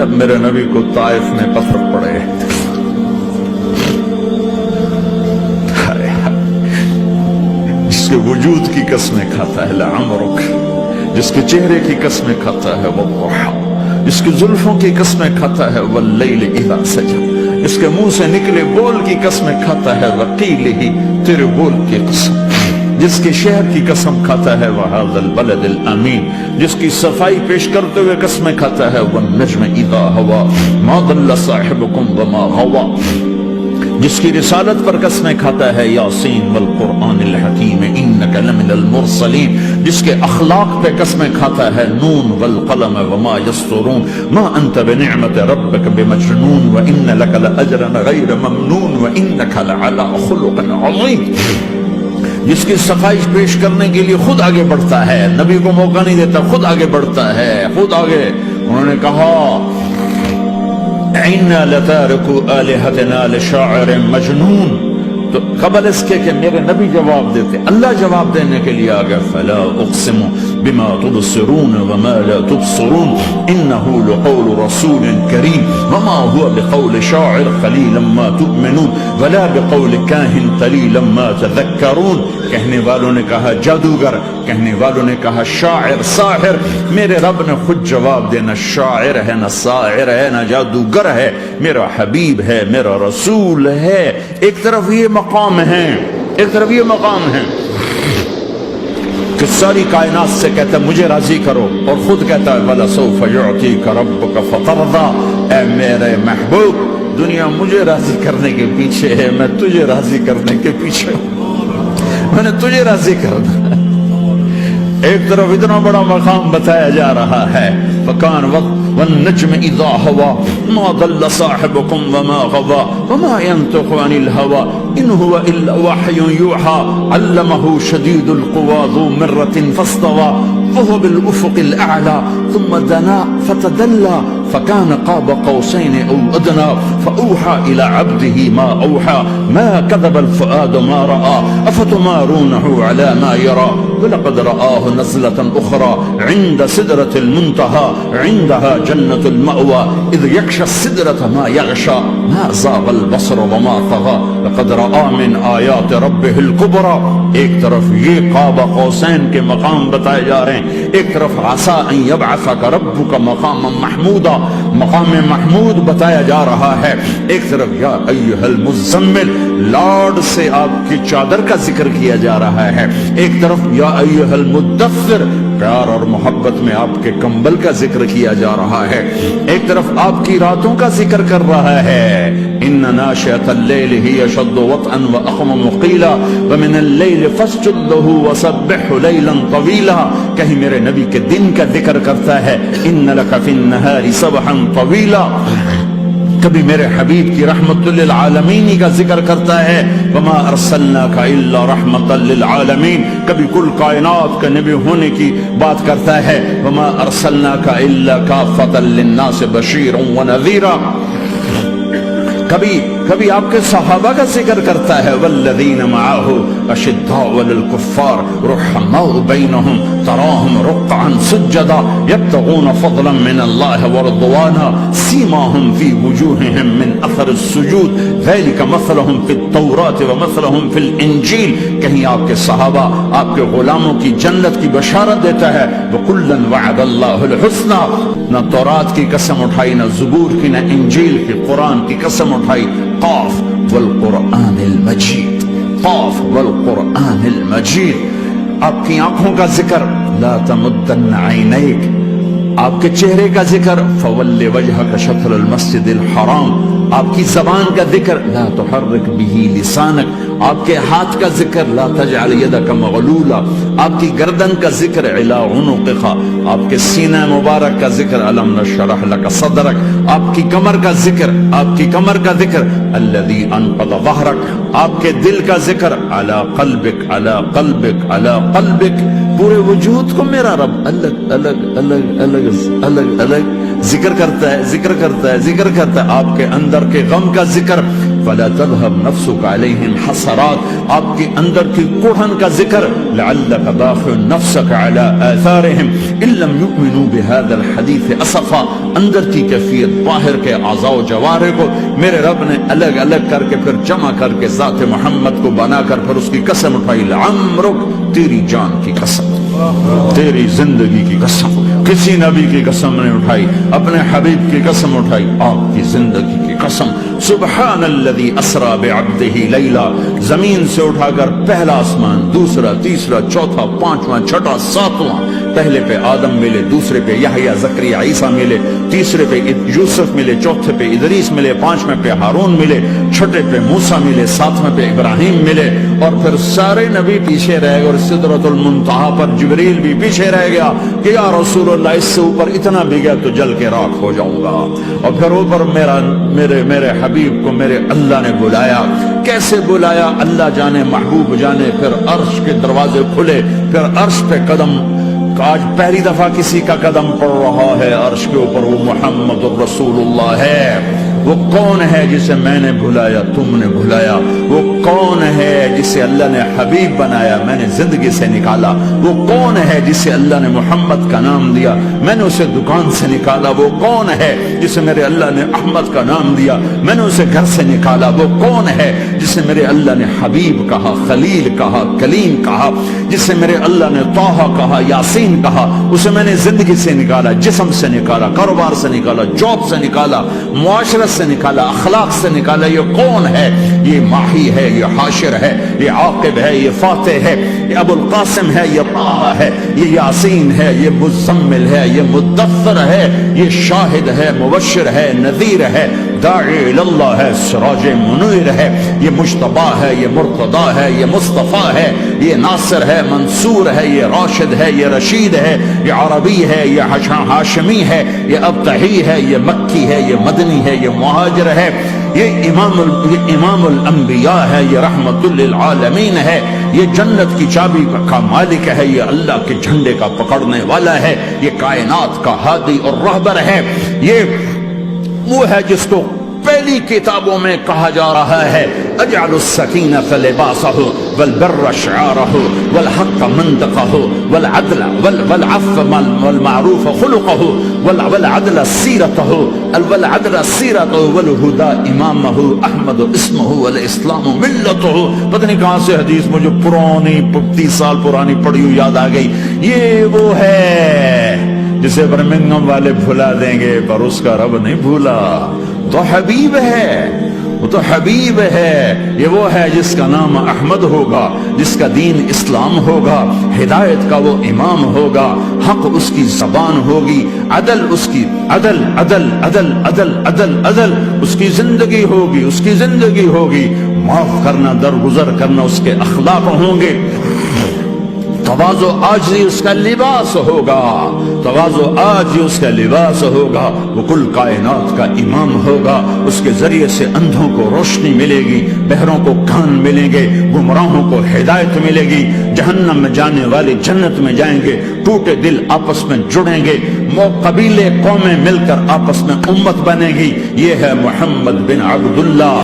جب میرے نبی کو طائف میں پتھر پڑے، جس کے وجود کی قسمیں کھاتا ہے لعمرک، جس کے چہرے کی قسمیں کھاتا ہے والضحی، جس کی زلفوں کی قسمیں کھاتا ہے واللیل اذا سجا، جس کے منہ سے نکلے بول کی قسمیں کھاتا ہے وقیلہ، تیرے بول کی قسم، جس کے شہر کی قسم کھاتا ہے وہذا البلد الامین، جس کی صفائی پیش کرتے ہوئے قسمیں کھاتا ہے والنجم اذا ہوا ما ضل صاحبکم وما غوا، جس کی رسالت پر قسمیں کھاتا ہے یاسین والقرآن الحکیم انک لمن المرسلین، جس کے اخلاق پہ قسمیں کھاتا ہے نون والقلم وما یسطرون ما انت بنعمت ربک بمجنون وان لک لاجرا غیر ممنون وانک لعلی خلق عظیم، جس کی صفائی پیش کرنے کے لیے خود آگے بڑھتا ہے، نبی کو موقع نہیں دیتا، خود آگے بڑھتا ہے، خود آگے۔ انہوں نے کہا اِنَّا لَتَارِكُ آلِهَتِنَا لِشَاعِرٍ مَجْنُونَ، تو قبل اس کے کہ میرے نبی جواب دیتے، اللہ جواب دینے کے لیے آگیا فَلَا أُقْسِمُ بِمَا تُبْصِرُونَ وَمَا لَا تُبْصِرُونَ إِنَّهُ لَقَوْلُ رَسُولٍ كَرِيمٍ وَمَا هُوَ بِقَوْلِ شَاعِرٍ قَلِيلًا مَا تُؤْمِنُونَ وَلَا بِقَوْلِ كَاهِنٍ قَلِيلًا مَا تَذَكَّرُونَ۔ کہنے والوں نے کہا جادوگر، کہنے والوں نے کہا شاعر، ساحر، میرے رب نے خود جواب دے، نہ شاعر ہے نہ ساحر ہے نہ جادوگر ہے، میرا حبیب ہے، میرا رسول ہے۔ ایک طرف یہ مقام ہے، ایک طرف یہ مقام ہے کہ ساری کائنات سے کہتا ہے مجھے راضی کرو، اور خود کہتا ہے وَلَسَوْفَ يُعْطِيكَ رَبُّكَ فَتَرْضَىٰ، اے میرے محبوب دنیا مجھے راضی کرنے کے پیچھے ہے، میں تجھے راضی کرنے کے پیچھے ہوں، میں نے تجھے راضی کرنا ہے۔ ایک طرف اتنا بڑا مقام بتایا جا رہا ہے فکان وقت والنجم اذا ہوا ما ضل صاحبكم وما غوا وما ينطق عن الهوى ان هو الا وحي يوحى علمه شديد القوى ذو مرة فاستوى وهو بالافق الاعلى ثم دنا فتدلى فكان قاب قوسين او ادنى فاوحى الى عبده ما اوحى ما كذب الفؤاد ما راى افتمارونه على ما يرى ولقد رآه نزلة اخرى عند سدرة المنتهى عندها جنة المأوى اذ يغشى السدرة ما يغشى ما زاغ البصر وما طغى لقد رآ من آیات ربه الكبرى۔ ایک طرف یہ قاب قوسین کے مقام بتائے جا رہے ہیں، ایک طرف عسى ان يبعثك ربك مقاما محمودا، مقام محمود بتایا جا رہا ہے، ایک طرف یا ایھا المزمل لارڈ سے آپ کی چادر کا ذکر کیا جا رہا ہے، ایک طرف یا ایھا المدثر پیار اور محبت میں آپ کے کمبل کا ذکر کیا جا رہا ہے، ایک طرف آپ کی راتوں کا ذکر کر رہا ہے ان ناشئة الليل هي اشد وطئا واقوم قيلا ومن الليل فاسجد له وسبحه ليلا طويلا، کہیں میرے نبی کے دن کا ذکر کرتا ہے ان لك في النهار سبحا طويلا، کبھی میرے حبیب کی رحمت للعالمین کا ذکر کرتا ہے وما ارسلناک الا رحمتا للعالمین، کبھی کل کائنات کا نبی ہونے کی بات کرتا ہے وما ارسلناک الا کافتا للناس بشیرا ونذیرا، کبھی آپ کے صحابہ کا ذکر کرتا ہے والذین معه اشداء علی الکفار رحماء بینہم تراہم رکعا سجدا یبتغون فضلا من اللہ ورضوانا سیماہم فی وجوہہم من اثر السجود ذلک مثلہم فی التوراۃ ومثلہم فی الانجیل، کہیں آپ کے صحابہ آپ کے غلاموں کی جنت کی بشارت دیتا ہے وکلا وعد اللہ الحسنى، نہ تورات کی قسم اٹھائی، نہ زبور کی، نہ انجیل کی، قرآن کی قسم اٹھائی، قاف والقرآن المجید، قاف والقرآن المجید۔ آپ کی آنکھوں کا ذکر لا تمدن عینیک، آپ کے چہرے کا ذکر فول وجہک شطر المسجد الحرام، آپ کی زبان کا ذکر لا تحرک به لسانک، آپ کے ہاتھ کا ذکر لا تجعل یدک مغلولا، آپ کی گردن کا ذکر علی عنقک، آپ کے سینہ مبارک کا ذکر الم نشرح لک صدرک، آپ کی کمر کا ذکر، آپ کی کمر کا ذکر الذی انقض ظہرک، آپ کے دل کا ذکر علی قلبک علی قلبک علی قلبک، پورے وجود کو میرا رب الگ الگ الگ الگ الگ الگ ذکر کرتا ہے، ذکر کرتا ہے، ذکر کرتا ہے، آپ کے اندر کے غم کا ذکر فلا تذهب نفسك عليهم حسرات، آپ کے اندر کی کوڑھن کا ذکر، لعلك باخع نفسك على آثارهم ان لم يؤمنوا بهذا الحديث اسفا، اندر کی کیفیت باہر کے اعضاء و جوارح کو میرے رب نے الگ الگ کر کے پھر جمع کر کے ذات محمد کو بنا کر پھر اس کی قسم اٹھائی، لعمرک، تیری جان کی قسم، تیری زندگی کی قسم، کسی نبی کی قسم نہیں اٹھائی، اپنے حبیب کی قسم اٹھائی، آپ کی زندگی کی قسم۔ سبحان الذی اسری بعبدہ لیلا، زمین سے اٹھا کر پہلا آسمان، دوسرا، تیسرا، چوتھا، پانچواں، چھٹا، ساتواں، پہلے پہ آدم ملے، دوسرے پہ یحییٰ، زکریا، عیسیٰ ملے، تیسرے پہ یوسف ملے، چوتھے پہ ادریس ملے، پانچویں پہ ہارون ملے، چھٹے پہ موسیٰ ملے، ساتویں پہ ابراہیم ملے، اور پھر سارے نبی پیچھے رہ گئے، اور سدرۃ المنتہا پر جبریل بھی پیچھے رہ گیا کہ یا رسول اللہ اس سے اوپر اتنا بھی گیا تو جل کے راکھ ہو جاؤں گا۔ اور پھر اوپر میرے حبیب کو میرے اللہ نے بلایا، کیسے بلایا اللہ جانے، محبوب جانے، پھر عرش کے دروازے کھلے، پھر عرش پہ قدم، آج پہلی دفعہ کسی کا قدم پڑ رہا ہے عرش کے اوپر، وہ محمد الرسول اللہ ہے۔ وہ کون ہے جسے میں نے بھلایا، تم نے بھلایا؟ وہ کون ہے جسے اللہ نے حبیب بنایا، میں نے زندگی سے نکالا؟ وہ کون ہے جسے اللہ نے محمد کا نام دیا، میں نے اسے دکان سے نکالا؟ وہ کون ہے جسے میرے اللہ نے احمد کا نام دیا، میں نے اسے گھر سے نکالا؟ وہ کون ہے جسے میرے اللہ نے حبیب کہا، خلیل کہا، کلیم کہا، جسے میرے اللہ نے طٰہٰ کہا، یاسین کہا؟ اسے میں نے زندگی سے نکالا، جسم سے نکالا، کاروبار سے نکالا، جاب سے نکالا، معاشرت سے نکالا، اخلاق سے نکالا۔ یہ کون ہے؟ یہ ماہی ہے، یہ حاشر ہے، یہ عاقب ہے، یہ فاتح ہے، یہ ابو القاسم ہے، یہ طٰہٰ ہے، یہ یاسین ہے، یہ مزمل ہے، یہ مدثر ہے، یہ شاہد ہے، مبشر ہے، نذیر ہے، داعی اللہ ہے، سراج منیر ہے، یہ مجتبیٰ ہے، یہ مرتضیٰ ہے، یہ مصطفیٰ ہے، یہ ناصر ہے، منصور ہے، یہ راشد ہے، یہ رشید ہے، یہ عربی ہے، یہ ہاشمی ہے، یہ ابتحی ہے، یہ مکی ہے، یہ مدنی ہے، یہ مہاجر ہے، یہ امام الانبیاء ہے، یہ رحمت للعالمین ہے، یہ جنت کی چابی کا مالک ہے، یہ اللہ کے جھنڈے کا پکڑنے والا ہے، یہ کائنات کا ہادی اور رہبر ہے، یہ وہ ہے جس کو پہلی کتابوں میں کہا جا رہا ہے اجعل السکینۃ لباسہ والبر شعارہ والحق منطقہ والعدل والعفو والمعروف خلقہ والعدل سیرتہ والہدى امامہ احمد اسمہ والاسلام ملتہ۔ پتہ نہیں کہاں سے حدیث مجھے پرانی 30 سال پرانی پڑھی ہوئی یاد آ گئی۔ یہ وہ ہے جسے برمنگم والے بھلا دیں گے پر اس کا رب نہیں بھولا، تو حبیب ہے، وہ تو حبیب ہے۔ یہ وہ ہے جس کا نام احمد ہوگا، جس کا دین اسلام ہوگا، ہدایت کا وہ امام ہوگا، حق اس کی زبان ہوگی، عدل اس کی عدل عدل عدل عدل عدل عدل اس کی زندگی ہوگی، اس کی زندگی ہوگی، معاف کرنا، درگزر کرنا اس کے اخلاق ہوں گے، تواضع عاجزی اس کا لباس ہوگا، تواضع عاجزی اس کا لباس ہوگا، وہ کل کائنات کا امام ہوگا، اس کے ذریعے سے اندھوں کو روشنی ملے گی، بہروں کو کان ملیں گے، گمراہوں کو ہدایت ملے گی، جہنم میں جانے والے جنت میں جائیں گے، ٹوٹے دل آپس میں جڑیں گے، قبیلے قومیں مل کر آپس میں امت بنے گی۔ یہ ہے محمد بن عبداللہ۔